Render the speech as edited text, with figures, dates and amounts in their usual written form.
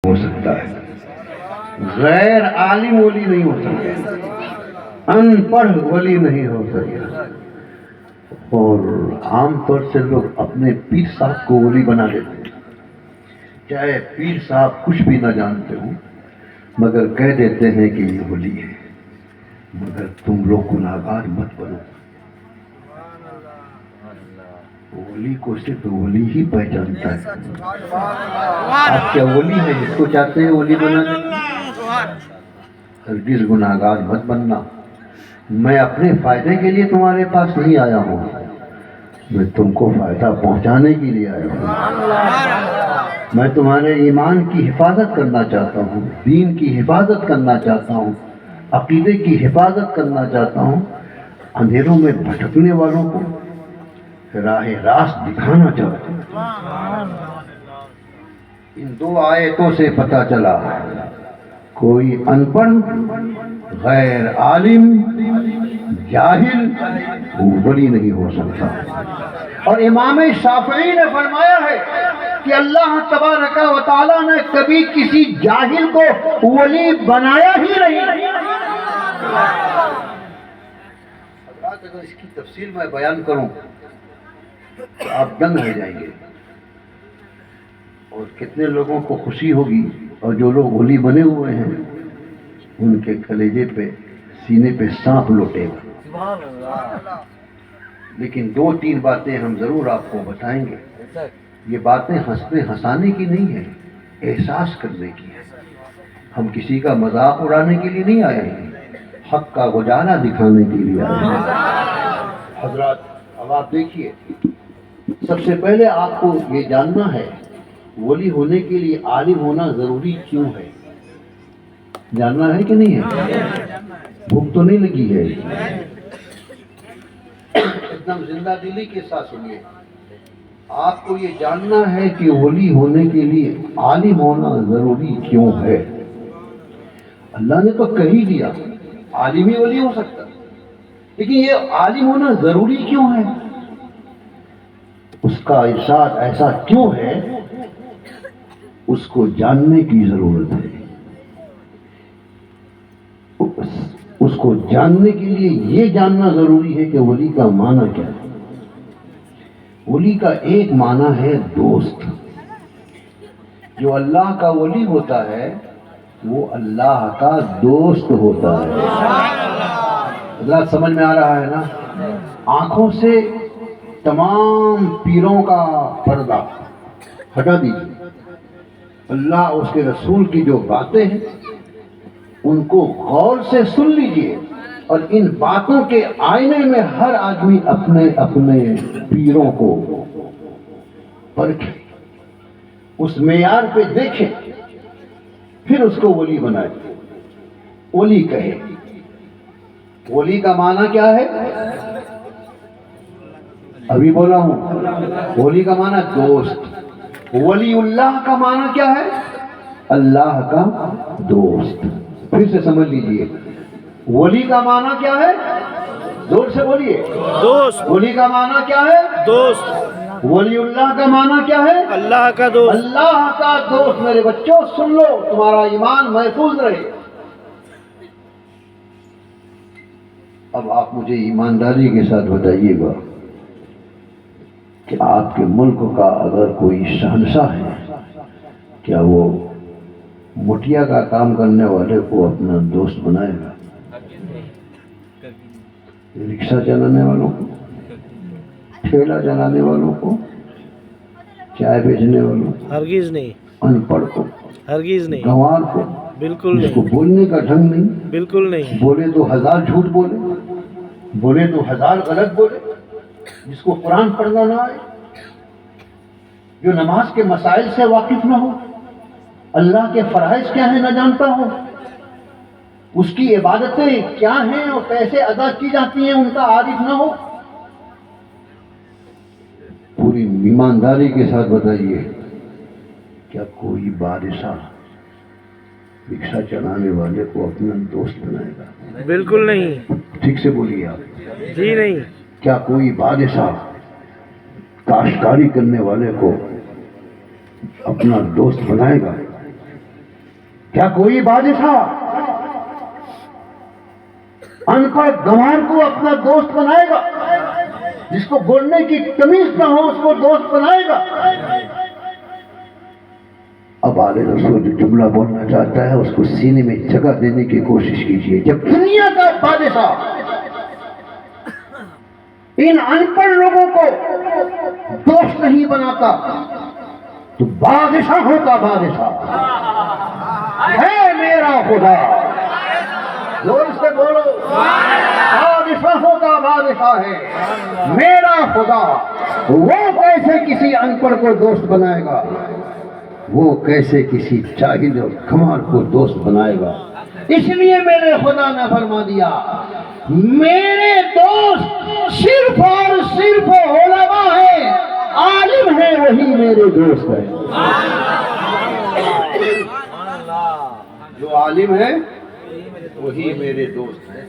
ہو سکتا ہے، غیر عالم ولی نہیں ہو سکتا، ان پڑھ ولی نہیں ہو سکتا۔ اور عام طور سے لوگ اپنے پیر صاحب کو ولی بنا لیتے ہیں، چاہے پیر صاحب کچھ بھی نہ جانتے ہوں مگر کہہ دیتے ہیں کہ یہ ولی ہے۔ مگر تم لوگ گناہگار مت بنو، ولی کو صرف ولی ہی پہچانتا ہے۔ آپ کیا ولی ہے جس کو چاہتے ہیں ولی بنا دیں؟ ہرگز گناہگار مت بننا۔ میں اپنے فائدے کے لیے تمہارے پاس نہیں آیا ہوں، میں تم کو فائدہ پہنچانے کے لیے آیا ہوں۔ میں تمہارے ایمان کی حفاظت کرنا چاہتا ہوں، دین کی حفاظت کرنا چاہتا ہوں، عقیدے کی حفاظت کرنا چاہتا ہوں، اندھیروں میں بھٹکنے والوں کو راہ راست دکھانا چاہتا ہوں۔ ان دو آیتوں سے پتہ چلا کوئی ان پڑھ، غیر عالم، جاہل ولی نہیں ہو سکتا۔ اور امام شافعی نے فرمایا ہے کہ اللہ تبارک و تعالیٰ نے کبھی کسی جاہل کو ولی بنایا ہی نہیں۔ حضرات اگر اس کی تفصیل میں بیان کروں تو آپ دنگ رہ جائیں گے، اور کتنے لوگوں کو خوشی ہوگی، اور جو لوگ ولی بنے ہوئے ہیں ان کے کلیجے پہ، سینے پہ سانپ لوٹے گا۔ لیکن دو تین باتیں ہم ضرور آپ کو بتائیں گے۔ یہ باتیں ہنسنے ہنسانے کی نہیں ہے، احساس کرنے کی ہے۔ ہم کسی کا مذاق اڑانے کے لیے نہیں آئے ہیں، حق کا گجارا دکھانے کے لیے آئے ہیں۔ حضرات اب آپ دیکھیے، سب سے پہلے آپ کو یہ جاننا ہے ولی ہونے کے لیے عالم ہونا ضروری کیوں ہے۔ جاننا ہے کہ نہیں ہے؟ بھوک تو نہیں لگی ہے؟ ایک دم زندہ دلی کے ساتھ سنیے، آپ کو یہ جاننا ہے کہ ولی ہونے کے لیے عالم ہونا ضروری کیوں ہے۔ اللہ نے تو کہہ ہی دیا عالم ہی ولی ہو سکتا، لیکن یہ عالم ہونا ضروری کیوں ہے؟ اس کا ارشاد ایسا کیوں ہے، اس کو جاننے کی ضرورت ہے۔ اس کو جاننے کے لیے یہ جاننا ضروری ہے کہ ولی کا معنی کیا ہے۔ ولی کا ایک معنی ہے دوست۔ جو اللہ کا ولی ہوتا ہے وہ اللہ کا دوست ہوتا ہے۔ اللہ سمجھ میں آ رہا ہے نا؟ آنکھوں سے تمام پیروں کا پردہ ہٹا دیجیے، اللہ اس کے رسول کی جو باتیں ہیں ان کو غور سے سن لیجئے، اور ان باتوں کے آئینے میں ہر آدمی اپنے اپنے پیروں کو پرکھے، اس معیار پہ دیکھے، پھر اس کو ولی بنائے، ولی کہے۔ ولی کا معنی کیا ہے؟ ابھی بولا ہوں، ولی کا معنی دوست۔ ولی اللہ کا معنی کیا ہے؟ اللہ کا دوست۔ پھر سے سمجھ لیجئے، ولی کا معنی کیا ہے؟ زور سے بولیے، دوست۔ ولی کا معنی کیا ہے؟ دوست۔ ولی اللہ کا معنی کیا ہے؟ اللہ کا دوست۔ اللہ کا دوست۔ میرے بچوں سن لو، تمہارا ایمان محفوظ رہے۔ اب آپ مجھے ایمانداری کے ساتھ بتائیے گا کہ آپ کے ملک کا اگر کوئی شہنشاہ ہے، کیا وہ مٹیا کا کام کرنے والے کو اپنا دوست بنائے گا؟ رکشہ چلانے والوں کو، ٹھیلا چلانے والوں کو، چائے بیچنے والوں کو، ہرگز نہیں، ان پڑھ کو، ہرگز نہیں، گنوار کو، بالکل جس کو نہیں، بولنے کا ڈھنگ نہیں، بالکل نہیں، بولے تو ہزار جھوٹ بولے، بولے تو ہزار غلط بولے، جس کو قرآن پڑھنا نہ آئے، جو نماز کے مسائل سے واقف نہ ہو، اللہ کے فرائض کیا ہیں نہ جانتا ہو، اس کی عبادتیں کیا ہیں اور کیسے ادا کی جاتی ہیں ان کا عارف نہ ہو۔ پوری ایمانداری کے ساتھ بتائیے، کیا کوئی بادشاہ رکشہ چلانے والے کو اپنا دوست بنائے گا؟ بالکل نہیں، ٹھیک سے بولیے آپ۔ جی نہیں، کیا کوئی بادشاہ کاشتکاری کرنے والے کو اپنا دوست بنائے گا؟ کیا کوئی بادشاہ ان پڑھ گنوار کو اپنا دوست بنائے گا؟ جس کو بولنے کی تمیز نہ ہو اس کو دوست بنائے گا؟ اب آل رسول جو جملہ بولنا چاہتا ہے اس کو سینے میں جگہ دینے کی کوشش کیجیے. جب دنیا کا بادشاہ ان ان پڑھ لوگوں کو دوست نہیں بناتا تو بادشاہوں کا بادشاہ ہے میرا خدا. زور سے بولو. بادشاہوں کا بادشاہ ہے میرا خدا. وہ کیسے کسی ان پڑھ کو دوست بنائے گا؟ وہ کیسے کسی جاہل اور کمار کو دوست بنائے گا؟ اس لیے میرے خدا نے فرما دیا میرے دوست صرف اور صرف علماء ہیں، عالم ہیں وہی میرے دوست ہیں. جو عالم ہے وہی میرے دوست ہیں.